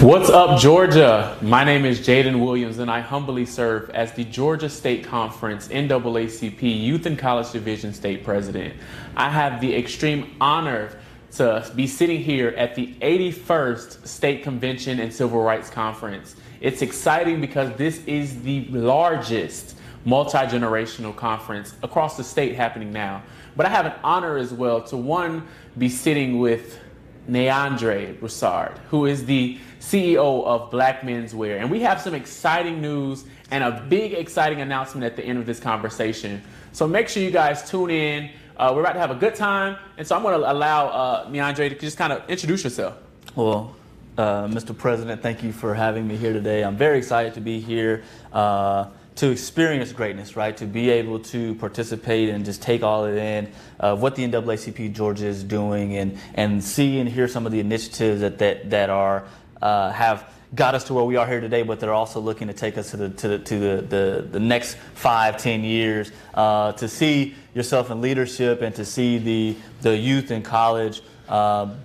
What's up, Georgia? My name is Jaden Williams, and I humbly serve as the Georgia State Conference NAACP Youth and College Division State President. I have the extreme honor to be sitting here at the 81st State Convention and Civil Rights Conference. It's exciting because this is the largest multi-generational conference across the state happening now. But I have an honor as well to be sitting with Neandre Broussard, who is the CEO of Black Men's Wear. And we have some exciting news and a big exciting announcement at the end of this conversation. So make sure you guys tune in. We're about to have a good time. And so I'm going to allow Neandre to just kind of introduce yourself. Well, Mr. President, thank you for having me here today. I'm very excited to be here to experience greatness, right? To be able to participate and just take all it in of what the NAACP Georgia is doing and see and hear some of the initiatives that are have got us to where we are here today, but they're also looking to take us to the next 5-10 years, to see yourself in leadership and to see the youth and college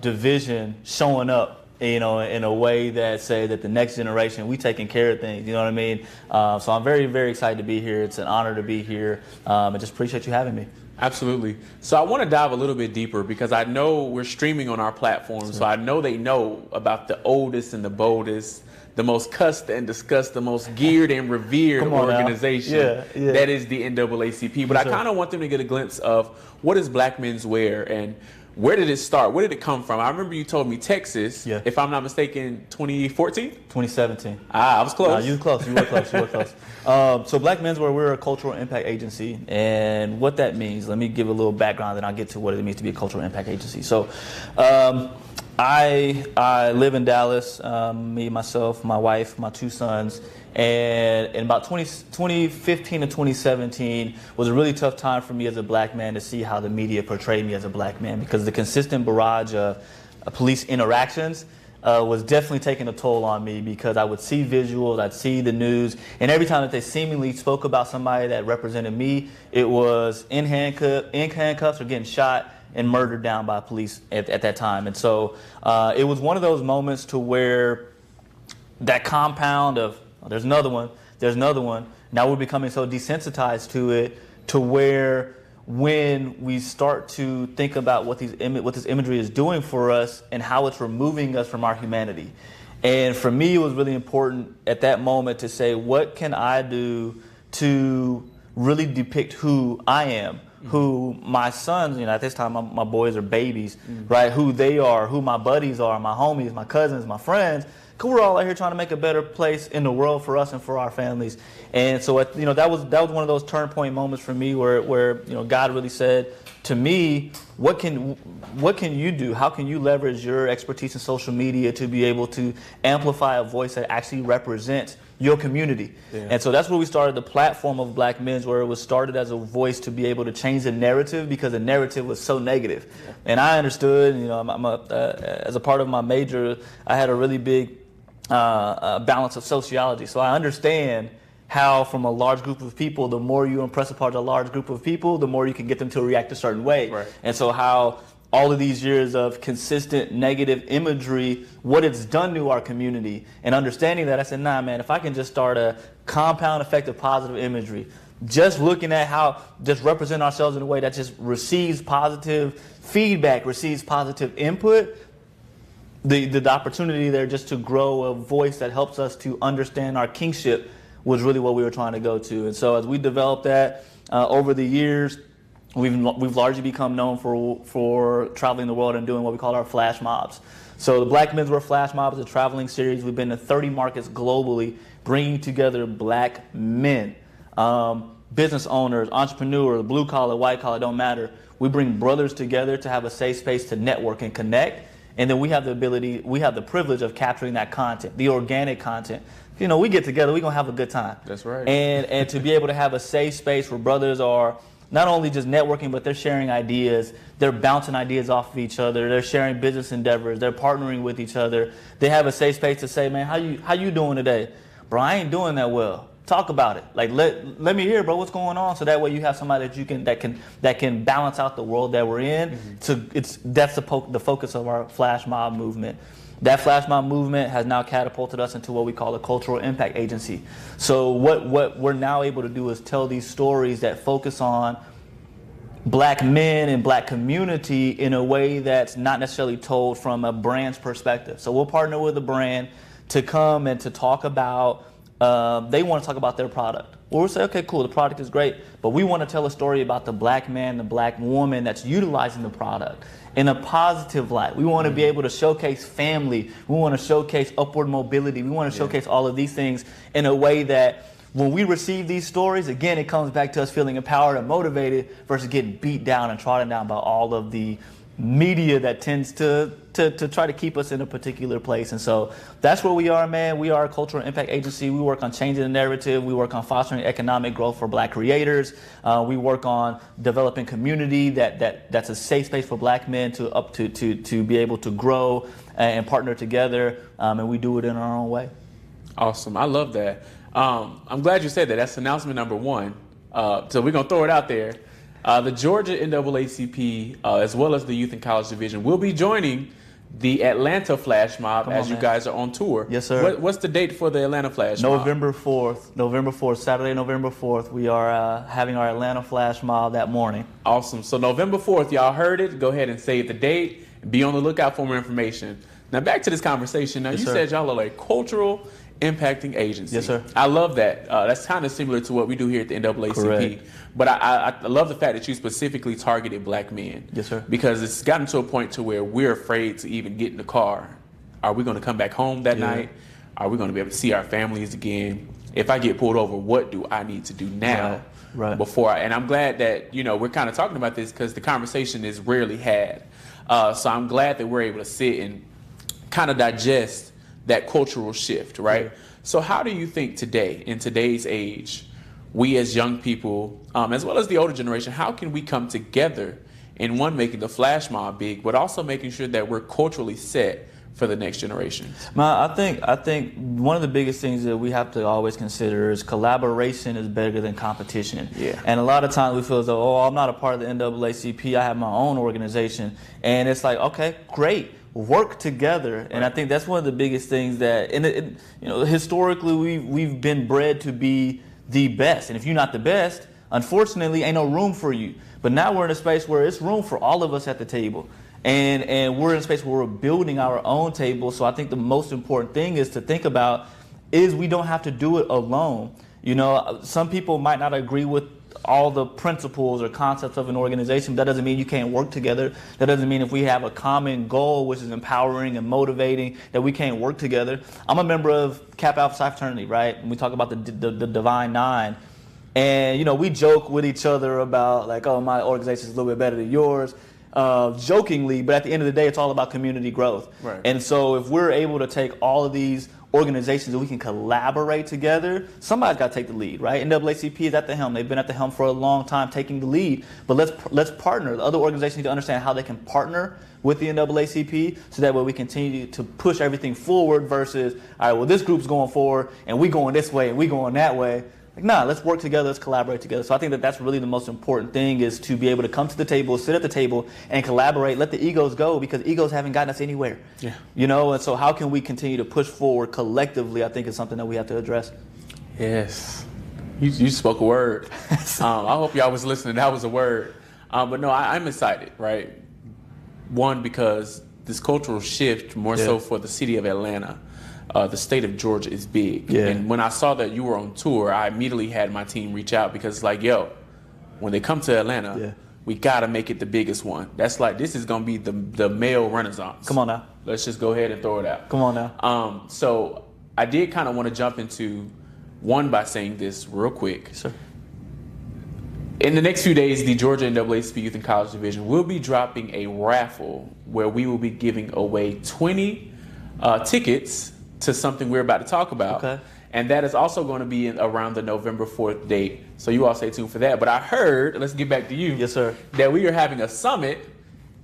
division showing up, you know, in a way that say that the next generation, we taking care of things, you know what I mean? So I'm very, very excited to be here. It's an honor to be here. I just appreciate you having me. Absolutely. So I want to dive a little bit deeper because I know we're streaming on our platform. So I know they know about the oldest and the boldest, the most cussed and discussed, the most geared and revered organization that is the NAACP. But I kind of want them to get a glimpse of what is Black Men's Wear and where did it start? Where did it come from? I remember you told me Texas, if I'm not mistaken, 2014? 2017. I was close. You were close. You were close. You were close. So Black Men's Wear, we're a cultural impact agency. And what that means, let me give a little background, then I'll get to what it means to be a cultural impact agency. So I live in Dallas, me, myself, my wife, my two sons. And in about 2015 to 2017 was a really tough time for me as a black man to see how the media portrayed me as a black man, because the consistent barrage of police interactions was definitely taking a toll on me, because I would see visuals, I'd see the news, and every time that they seemingly spoke about somebody that represented me, it was in handcuffs or getting shot and murdered down by police at that time. And so it was one of those moments to where that compound of there's another one. Now we're becoming so desensitized to it, to where when we start to think about what this imagery is doing for us and how it's removing us from our humanity. And for me, it was really important at that moment to say, what can I do to really depict who I am? Who my sons, you know, at this time my boys are babies, right? Who they are, who my buddies are, my homies, my cousins, my friends. Cause we're all out here trying to make a better place in the world for us and for our families. And so, you know, that was one of those turn point moments for me where you know, God really said to me, what can you do? How can you leverage your expertise in social media to be able to amplify a voice that actually represents your community? And so that's where we started the platform of Black Men's, where it was started as a voice to be able to change the narrative, because the narrative was so negative. And I understood, you know, as a part of my major, I had a really big balance of sociology. So I understand how from a large group of people, the more you impress upon a large group of people, the more you can get them to react a certain way. Right. And so how all of these years of consistent negative imagery, what it's done to our community, and understanding that, I said, nah, man, if I can just start a compound effect of positive imagery, just looking at how just represent ourselves in a way that just receives positive feedback, receives positive input, the opportunity there just to grow a voice that helps us to understand our kingship was really what we were trying to go to. And so as we developed that over the years, we've largely become known for traveling the world and doing what we call our flash mobs. So the Black Men's Wear Flash Mob is a traveling series. We've been to 30 markets globally, bringing together black men, business owners, entrepreneurs, blue collar, white collar, don't matter. We bring brothers together to have a safe space to network and connect. And then we have the privilege of capturing that content, the organic content. You know, we get together, we're going to have a good time. That's right. And to be able to have a safe space where brothers are not only just networking, but they're sharing ideas, they're bouncing ideas off of each other, they're sharing business endeavors, they're partnering with each other. They have a safe space to say, man, how you doing today? Bro, I ain't doing that well. Talk about it. Like let me hear, bro, what's going on, so that way you have somebody that can balance out the world that we're in. That's the focus of our flash mob movement. That flash mob movement has now catapulted us into what we call a cultural impact agency. So what we're now able to do is tell these stories that focus on black men and black community in a way that's not necessarily told from a brand's perspective. So we'll partner with a brand to come and to talk about, they want to talk about their product. We'll say, okay, cool, the product is great, but we want to tell a story about the black man, the black woman that's utilizing the product in a positive light. We want to be able to showcase family. We want to showcase upward mobility. We want to showcase all of these things in a way that when we receive these stories, again, it comes back to us feeling empowered and motivated versus getting beat down and trodden down by all of the media that tends to try to keep us in a particular place. And so that's where we are, man. We are a cultural impact agency. We work on changing the narrative. We work on fostering economic growth for black creators. We work on developing community that's a safe space for black men to be able to grow and partner together. And we do it in our own way. Awesome. I love that. I'm glad you said that. That's announcement number one. So we're going to throw it out there. The Georgia NAACP, as well as the Youth and College Division, will be joining the Atlanta Flash Mob as you guys are on tour. Yes, sir. What's the date for the Atlanta Flash Mob? November 4th, Saturday, November 4th. We are having our Atlanta Flash Mob that morning. Awesome. So November 4th, y'all heard it. Go ahead and save the date. Be on the lookout for more information. Now back to this conversation. Now you said y'all are a cultural impacting agency. Yes, sir. I love that. That's kind of similar to what we do here at the NAACP. Correct. But I love the fact that you specifically targeted black men. Yes, sir. Because it's gotten to a point to where we're afraid to even get in the car. Are we going to come back home that night? Are we going to be able to see our families again? If I get pulled over, what do I need to do now? Right. Before and I'm glad that, we're kind of talking about this because the conversation is rarely had. So I'm glad that we're able to sit and kind of digest that cultural shift, right? Yeah. So how do you think today, in today's age, we as young people, as well as the older generation, how can we come together in one, making the flash mob big, but also making sure that we're culturally set for the next generation? I think one of the biggest things that we have to always consider is collaboration is better than competition. Yeah. And a lot of times we feel as though, I'm not a part of the NAACP, I have my own organization. And it's like, okay, great. Work together, and I think that's one of the biggest things that, historically we've been bred to be the best, and if you're not the best, unfortunately, ain't no room for you. But now we're in a space where it's room for all of us at the table, and we're in a space where we're building our own table. So I think the most important thing is to think about is we don't have to do it alone. Some people might not agree with all the principles or concepts of an organization, but that doesn't mean you can't work together. That doesn't mean if we have a common goal, which is empowering and motivating, that we can't work together. I'm a member of Kappa Alpha Psi fraternity, right? And we talk about the Divine Nine. And, we joke with each other about like, oh, my organization is a little bit better than yours, jokingly, but at the end of the day, it's all about community growth. Right. And so if we're able to take all of these organizations that we can collaborate together, somebody's got to take the lead, right? NAACP is at the helm. They've been at the helm for a long time taking the lead. But let's partner. The other organizations need to understand how they can partner with the NAACP so that way we continue to push everything forward versus, all right, well, this group's going forward and we going this way and we going that way. Nah, let's work together, let's collaborate together. So I think that's really the most important thing, is to be able to come to the table, sit at the table, and collaborate. Let the egos go, because egos haven't gotten us anywhere. Yeah. And so how can we continue to push forward collectively, I think is something that we have to address. Yes. You spoke a word. I hope y'all was listening. That was a word. But no, I'm excited, right? One, because this cultural shift, more so for the city of Atlanta, the state of Georgia is big. Yeah. And when I saw that you were on tour, I immediately had my team reach out, because it's like, when they come to Atlanta, we got to make it the biggest one. That's like, this is going to be the male renaissance. Come on now. Let's just go ahead and throw it out. Come on now. So I did kind of want to jump into one by saying this real quick. Sir. In the next few days, the Georgia NAACP Youth and College Division will be dropping a raffle where we will be giving away 20 tickets to something we're about to talk about. Okay. And that is also going to be around the November 4th date. So you all stay tuned for that. But I heard, let's get back to you. Yes, sir. That we are having a summit,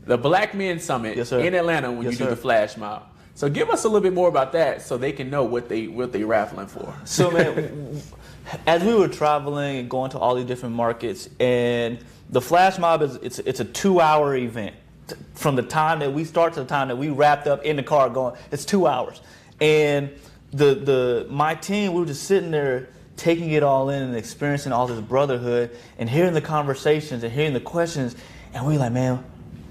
the Black Men Summit, yes, sir. in Atlanta when you do the flash mob. So give us a little bit more about that so they can know what they raffling for. So, man, as we were traveling and going to all these different markets, and the flash mob it's a 2-hour event. From the time that we start to the time that we wrapped up in the car going, it's 2 hours. And my team, we were just sitting there taking it all in and experiencing all this brotherhood and hearing the conversations and hearing the questions. And we were like, man,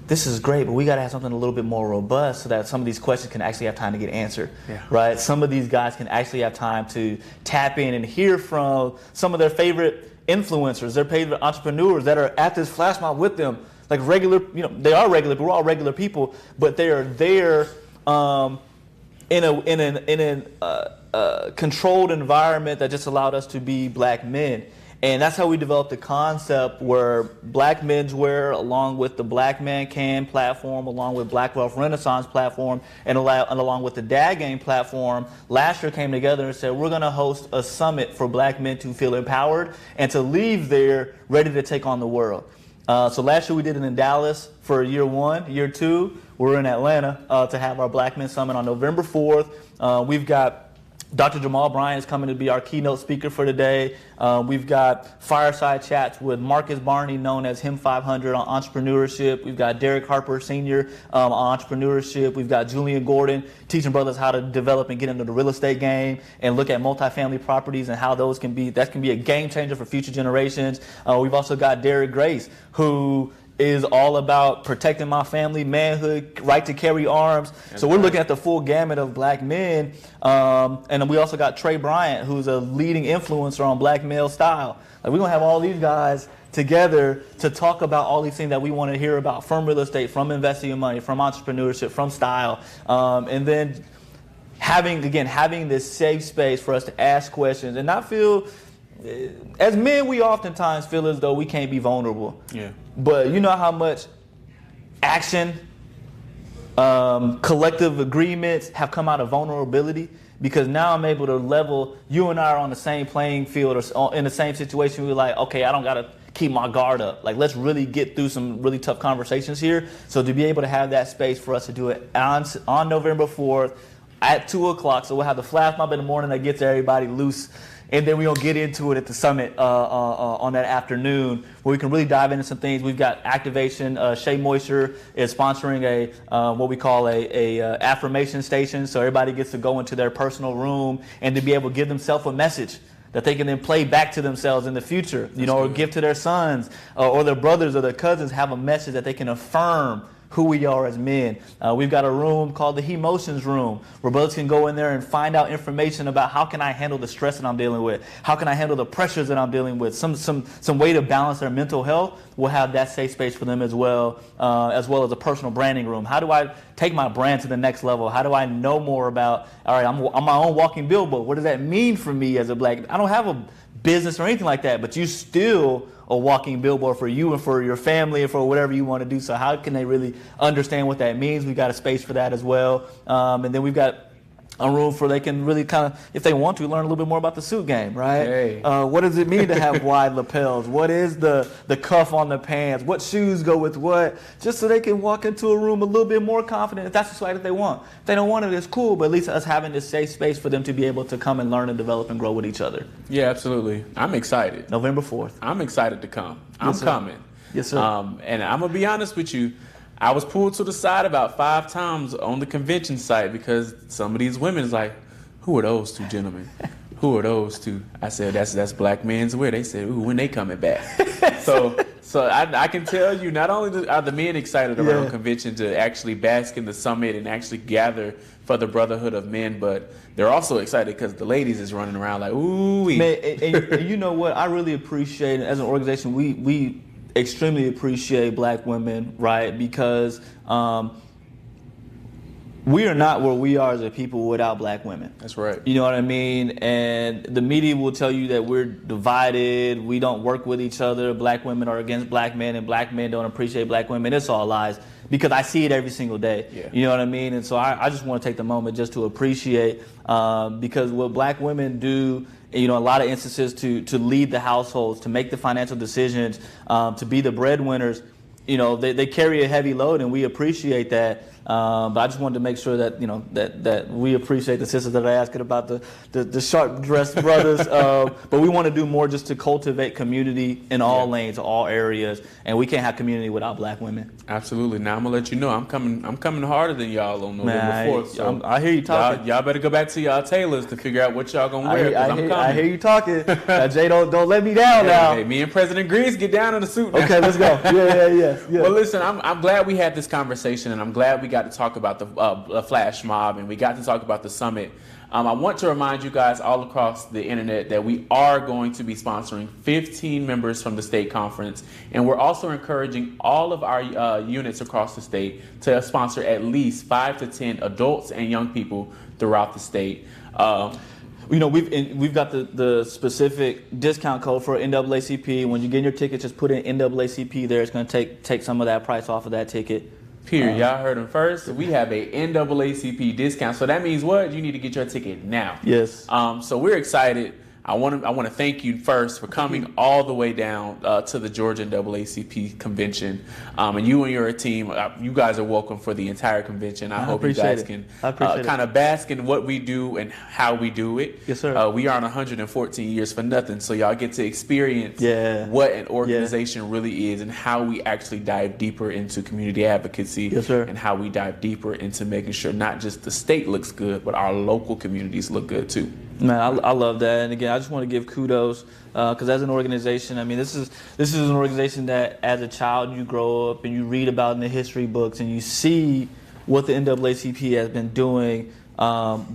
this is great, but we got to have something a little bit more robust so that some of these questions can actually have time to get answered, right? Some of these guys can actually have time to tap in and hear from some of their favorite influencers, their favorite entrepreneurs that are at this flash mob with them. Like regular, they are regular, but we're all regular people, but they are there in a controlled environment that just allowed us to be black men. And that's how we developed the concept where Black Menswear, along with the Black Man Can platform, along with Black Wealth Renaissance platform, and along with the Dad Game platform, last year came together and said, we're going to host a summit for black men to feel empowered and to leave there ready to take on the world. So last year we did it in Dallas for year 1. Year 2, we're in Atlanta to have our Black Men Summit on November 4th. We've got Dr. Jamal Bryant is coming to be our keynote speaker for today. We've got fireside chats with Marcus Barney, known as Him 500, on entrepreneurship. We've got Derek Harper Sr. On entrepreneurship. We've got Julian Gordon teaching brothers how to develop and get into the real estate game and look at multifamily properties and how those can be a game changer for future generations. We've also got Derek Grace, who is all about protecting my family, manhood, right to carry arms. So we're looking at the full gamut of black men. And then we also got Trey Bryant, who's a leading influencer on black male style. Like, we're going to have all these guys together to talk about all these things that we want to hear about, from real estate, from investing in money, from entrepreneurship, from style. And then having this safe space for us to ask questions and not feel, as men, we oftentimes feel as though we can't be vulnerable. Yeah. But you know how much action, collective agreements have come out of vulnerability? Because now I'm able to level, you and I are on the same playing field or in the same situation. We're like, okay, I don't got to keep my guard up. Like, let's really get through some really tough conversations here. So to be able to have that space for us to do it on November 4th at 2 o'clock. So we'll have the flash mob in the morning that gets everybody loose. And then we're going to get into it at the summit on that afternoon, where we can really dive into some things. We've got activation. Shea Moisture is sponsoring what we call a affirmation station. So everybody gets to go into their personal room and to be able to give themselves a message that they can then play back to themselves in the future, or give to their sons or their brothers or their cousins, have a message that they can affirm who we are as men. We've got a room called the Emotions Room, where brothers can go in there and find out information about how can I handle the stress that I'm dealing with, how can I handle the pressures that I'm dealing with, some way to balance their mental health. We'll have that safe space for them as well as a personal branding room. How do I take my brand to the next level? How do I know more about, all right, I'm my own walking billboard. What does that mean for me as a black? I don't have a business or anything like that, but you still a walking billboard for you and for your family and for whatever you want to do. So how can they really understand what that means? We've got a space for that as well. And then we've got a room for they can really kind of, if they want to, learn a little bit more about the suit game, right? Hey. What does it mean to have wide lapels? What is the cuff on the pants? What shoes go with what? Just so they can walk into a room a little bit more confident if that's the swag that they want. If they don't want it, it's cool, but at least us having this safe space for them to be able to come and learn and develop and grow with each other. Yeah, absolutely. I'm excited. November 4th. I'm excited to come. I'm coming. Yes, sir. And I'm going to be honest with you. I was pulled to the side about 5 times on the convention site because some of these women's like, who are those two gentlemen? Who are those two? I said, that's black men's wear. They said, ooh, when they coming back? so I can tell you, not only are the men excited around convention to actually bask in the summit and actually gather for the brotherhood of men, but they're also excited because the ladies is running around like, ooh. Man, and you know what? I really appreciate it. As an organization, we extremely appreciate black women, right? Because we are not where we are as a people without black women. That's right. You know what I mean? And the media will tell you that we're divided, we don't work with each other, black women are against black men, and black men don't appreciate black women. It's all lies, because I see it every single day. Yeah. You know what I mean? And so I just want to take the moment just to appreciate, because what black women do, a lot of instances to lead the households, to make the financial decisions, to be the breadwinners, they carry a heavy load, and we appreciate that. But I just wanted to make sure that that we appreciate the sisters that are asking about the sharp dressed brothers. But we want to do more just to cultivate community in all lanes, all areas, and we can't have community without Black women. Absolutely. Now I'm gonna let you know I'm coming harder than y'all on November 4th. So I hear you talking. Y'all better go back to y'all tailors to figure out what y'all gonna wear. I hear you talking. Jay, don't let me down now. Hey, me and President Grease get down in the suit now. Okay, let's go. Yeah. Well, listen, I'm glad we had this conversation, and I'm glad we got to talk about the flash mob, and we got to talk about the summit. I want to remind you guys all across the internet that we are going to be sponsoring 15 members from the state conference, and we're also encouraging all of our units across the state to sponsor at least 5 to 10 adults and young people throughout the state. We've got the specific discount code for NAACP. When you get your ticket, just put in NAACP there. It's going to take some of that price off of that ticket. Period. Y'all heard them first. We have a NAACP discount. So that means what? You need to get your ticket now. Yes. So we're excited. I want to thank you first for coming all the way down to the Georgia NAACP convention, and you and your team. You guys are welcome for the entire convention. I hope you guys can kind of bask in what we do and how we do it. Yes, sir. We are on 114 years for nothing, so y'all get to experience what an organization really is and how we actually dive deeper into community advocacy. Yes, sir. And how we dive deeper into making sure not just the state looks good, but our local communities look good too. Man, I love that, and again, I just want to give kudos because as an organization, I mean, this is an organization that as a child you grow up and you read about in the history books and you see what the NAACP has been doing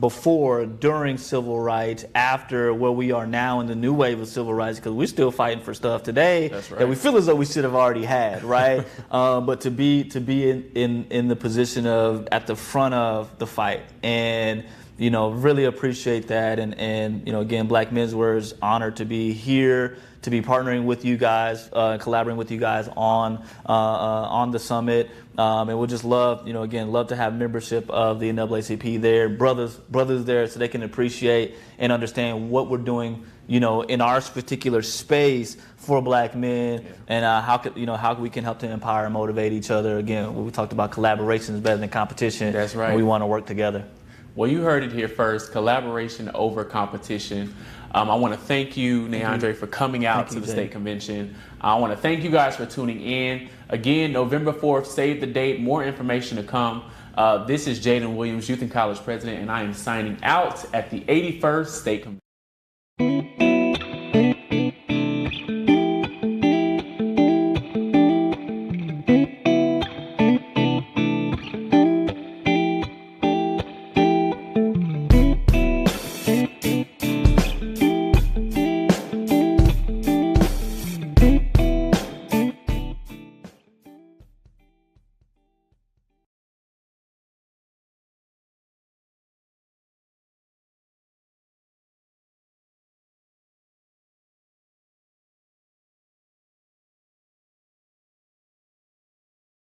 before, during civil rights, after where we are now in the new wave of civil rights, because we're still fighting for stuff today that we feel as though we should have already had, right? But to be in the position of at the front of the fight and really appreciate that. And again, Black Men's Words, honored to be here, to be partnering with you guys, collaborating with you guys on the summit. And we'll just love to have membership of the NAACP there, brothers there, so they can appreciate and understand what we're doing, in our particular space for Black men, and how we can help to empower and motivate each other. Again, we talked about collaboration is better than competition. That's right. And we want to work together. Well, you heard it here first, collaboration over competition. I want to thank you, Neandre, for coming out to the state convention. I want to thank you guys for tuning in. Again, November 4th, save the date, more information to come. This is Jaden Williams, Youth and College President, and I am signing out at the 81st State Convention.